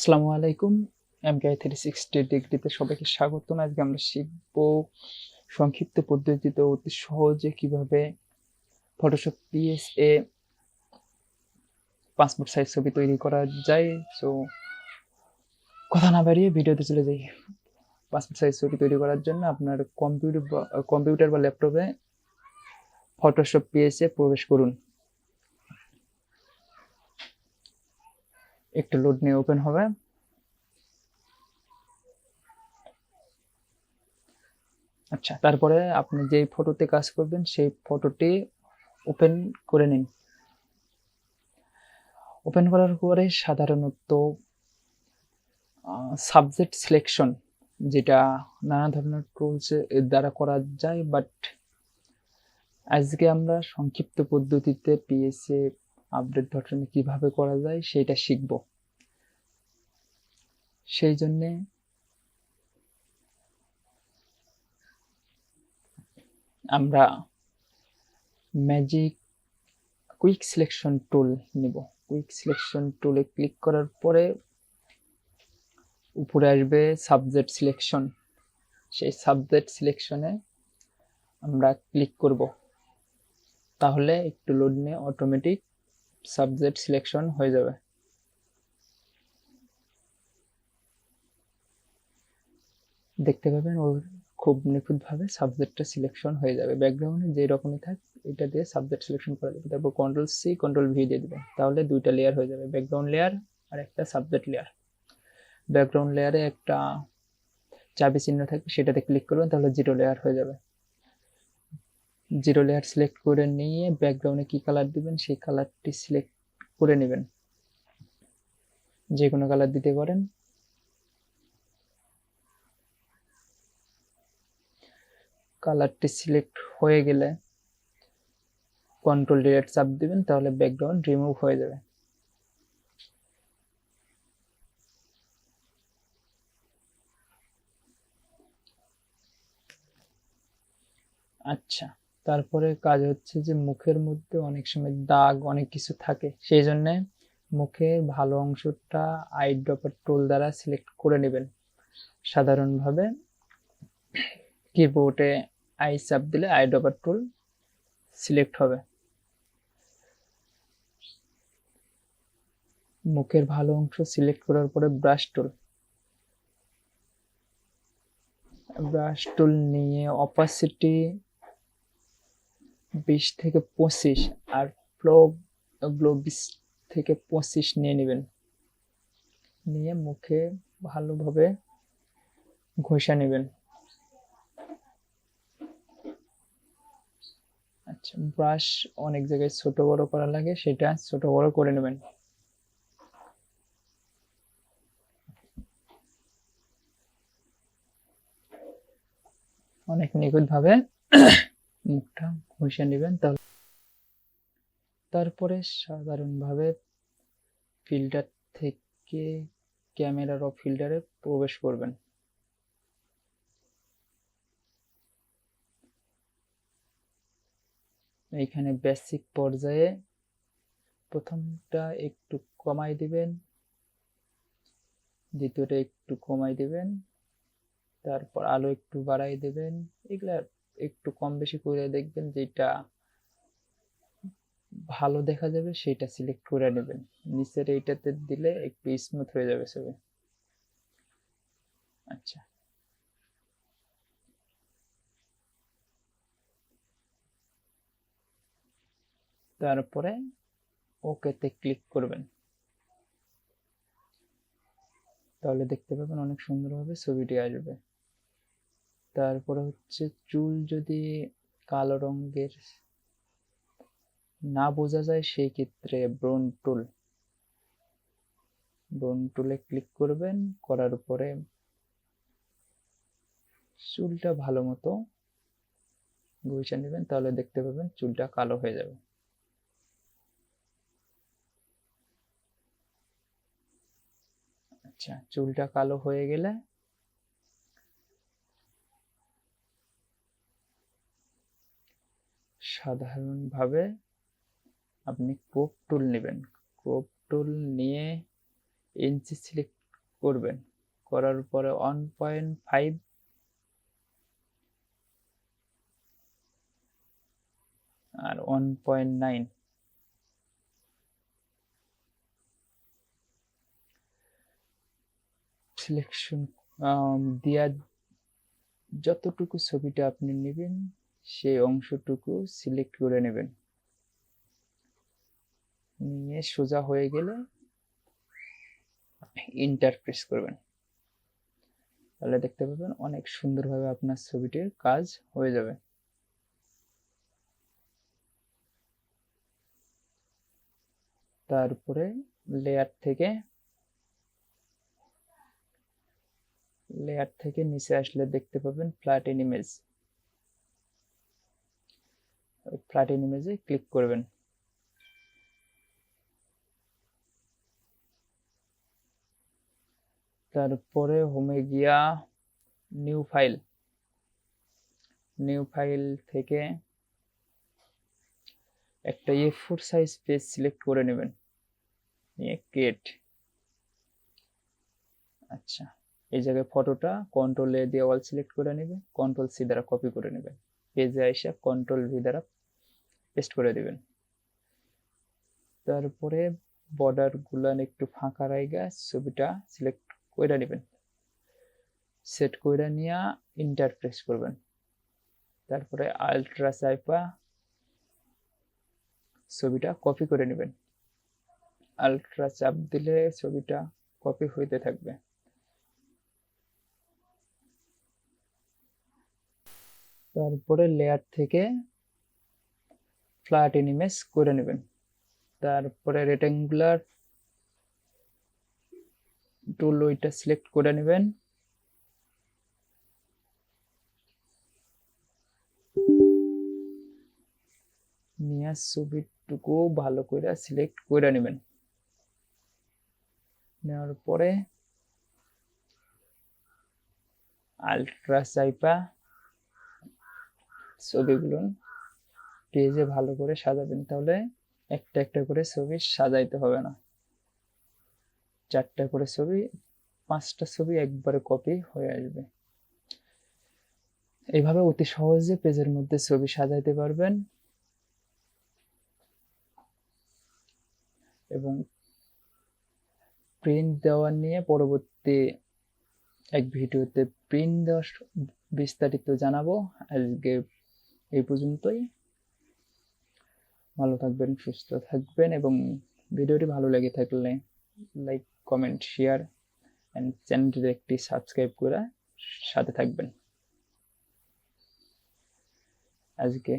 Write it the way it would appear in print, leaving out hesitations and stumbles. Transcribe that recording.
আসসালামু আলাইকুম। MKI 360 ডিগ্রিতে সবাইকে স্বাগতম। আজকে আমরা শিখব সংক্ষিপ্ত পদ্ধতিতে অতি সহজে কিভাবে ফটোশপ পিএসএ পাসপোর্ট সাইজ ছবি তৈরি করা যায়। সো কথা না বাড়িয়ে ভিডিওতে চলে যাই। পাসপোর্ট সাইজ ছবি তৈরি করার জন্য আপনার কম্পিউটার বা ল্যাপটপে ফটোশপ পিএসএ প্রবেশ করুন। একটা লোড নিয়ে ওপেন হবে। আচ্ছা, তারপরে আপনি যেই ফটোতে কাজ করবেন সেই ফটোটি ওপেন করে নিন। ওপেন করার পরে সাধারণত সাবজেক্ট সিলেকশন, যেটা নানা ধরনের টুলস দ্বারা করা যায়, বাট আজকে আমরা সংক্ষিপ্ত পদ্ধতিতে পিএসএ আপডেট বাটনে কিভাবে করা যায় সেটা শিখব। সেই জন্যে আমরা ম্যাজিক কুইক সিলেকশন টুল নিব। কুইক সিলেকশন টুলে ক্লিক করার পরে উপরে আসবে সাবজেক্ট সিলেকশন। সেই সাবজেক্ট সিলেকশনে আমরা ক্লিক করব। তাহলে একটু লোড নিয়ে অটোমেটিক সাবজেক্ট সিলেকশন হয়ে যাবে। দেখতে পাবেন ওর খুব নিখুঁতভাবে সাবজেক্টটা সিলেকশন হয়ে যাবে। ব্যাকগ্রাউন্ডে যে রকমই থাক এটা দিয়ে সাবজেক্ট সিলেকশন করা যাবে। তারপর কন্ট্রোল সি কন্ট্রোল ভি দিয়ে দেবেন, তাহলে দুইটা লেয়ার হয়ে যাবে, ব্যাকগ্রাউন্ড লেয়ার আর একটা সাবজেক্ট লেয়ার। ব্যাকগ্রাউন্ড লেয়ারে একটা চাবি চিহ্ন থাকবে, সেটাতে ক্লিক করবেন, তাহলে জিরো লেয়ার হয়ে যাবে। জিরো লেয়ার সিলেক্ট করে নিয়ে ব্যাকগ্রাউন্ডে কি কালার দিবেন সেই কালারটি সিলেক্ট করে নেবেন। যে কোনো কালার দিতে পারেন। কালারটি সিলেক্ট হয়ে গেলে কন্ট্রোল ডিলিট চাপ দিবেন, তাহলে ব্যাকগ্রাউন্ড রিমুভ হয়ে যাবে। আচ্ছা, তারপরে কাজ হচ্ছে যে মুখের মধ্যে অনেক সময় দাগ অনেক কিছু থাকে, সেই জন্য মুখের ভালো অংশটা আই ড্রপার টুল দ্বারা সিলেক্ট করে নেবেন। সাধারণভাবে কিবোর্ডে আই চাপ দিলে আই ড্রপার টুল সিলেক্ট হবে। মুখের ভালো অংশ সিলেক্ট করার পরে ব্রাশ টুল নিয়ে অপাসিটি 20 থেকে 25 আর ফ্লো 20 থেকে 25 নিয়ে নেবেন। নিয়ে মুখে ভালোভাবে ঘষে নেবেন। আচ্ছা, ব্রাশ অনেক জায়গায় ছোট বড় করা লাগে, সেটা ছোট বড় করে নেবেন। অনেক নিখুঁতভাবে মুখটা ঘষে নেবেন। তারপরে সাধারণভাবে ফিল্টার থেকে ক্যামেরার ও ফিল্টারে প্রবেশ করবেন। এইখানে বেসিক পর্যায়ে প্রথমটা একটু কমাই দিবেন, দ্বিতীয়টা একটু কমাই দিবেন, তারপর আলো একটু বাড়াই দেবেন। এগুলা একটু কম বেশি করে দেখবেন, যেটা ভালো দেখা যাবে সেটা সিলেক্ট করে নেবেন। নিচের এইটাতে দিলে একটু স্মুথ হয়ে যাবে ছবি। আচ্ছা, তারপরে ওকেতে ক্লিক করবেন, তাহলে দেখতে পাবেন অনেক সুন্দরভাবে ছবিটি আসবে। তারপরে হচ্ছে চুল যদি কালো রঙের না বোঝা যায় সেই ক্ষেত্রে ব্রোন টুলে ক্লিক করবেন। করার পরে চুলটা ভালো মতো ঘষে নেবেন, তাহলে দেখতে পাবেন চুলটা কালো হয়ে যাবে। আচ্ছা, চুলটা কালো হয়ে গেলে সাধারণভাবে আপনি ক্রপ টুল নেবেন। ক্রপ টুল নিয়ে ইঞ্চি সিলেক্ট করবেন, করার পরে 1.5 আর 1.9 সিলেকশন দিয়া যতটুকু ছবিটা আপনি নেবেন সেই অংশটুকু সিলেক্ট করে নেবেন, নিয়ে সোজা হয়ে গেলে ইন্টার প্রেস করবেন, তাহলে দেখতে পাবেন অনেক সুন্দরভাবে আপনার ছবিটির কাজ হয়ে যাবে। তারপরে লেয়ার থেকে নিচে আসলে দেখতে পাবেন ফ্ল্যাটেন ইমেজ, ফ্ল্যাটেন ইমেজে ক্লিক করবেন। তারপরে হোমে গিয়া নিউ ফাইল থেকে একটা A4 সাইজ পেজ সিলেক্ট করে নেবেন, নিয়ে ক্রিয়েট। আচ্ছা, এই জায়গায় ফটোটা কন্ট্রোল A দিয়ে অল সিলেক্ট করে নেবে, কন্ট্রোল C দ্বারা কপি করে নেবেন, পেজে আইসা কন্ট্রোল V দ্বারা পেস্ট করে দিবেন। তারপরে বর্ডার গুলান একটু ফাঁকা রাইগা ছবিটা সিলেক্ট করে নেবেন, সেট করে নিয়ে ইন্টার প্রেস করবেন। তারপরে আল্ট্রা চাইপা ছবিটা কপি করে নেবেন, আল্ট্রা চাপ দিলে ছবিটা কপি হইতে থাকবে। তারপরে লেয়ার থেকে ফ্ল্যাটেন ইমেজ করে নেবেন, তারপরে রেক্ট্যাঙ্গুলার টুল ওইটা সিলেক্ট করে নেবেন, নিয়ে ছবিটুকু ভালো করে সিলেক্ট করে নেবেন। নেওয়ার পরে আল্ট্রা চাইপা ছবিগুলো পেজে ভালো করে সাজাবেন, তাহলে একটা একটা করে ছবি সাজাইতে হবে না, 4টা করে ছবি, 5টা ছবি একবারে কপি হয়ে আসবে। এইভাবে অতি সহজে পেজের মধ্যে ছবি সাজাইতে পারবেন এবং প্রিন্ট দেওয়া নিয়ে পরবর্তী এক ভিডিওতে প্রিন্ট দেওয়া বিস্তারিত জানাবো। আজকে এই পর্যন্তই। ভালো থাকবেন, সুস্থ থাকবেন এবং ভিডিওটি ভালো লেগে থাকলে লাইক, কমেন্ট, শেয়ার এন্ড চ্যানেলটি একটি সাবস্ক্রাইব করে সাথে থাকবেন। আজকে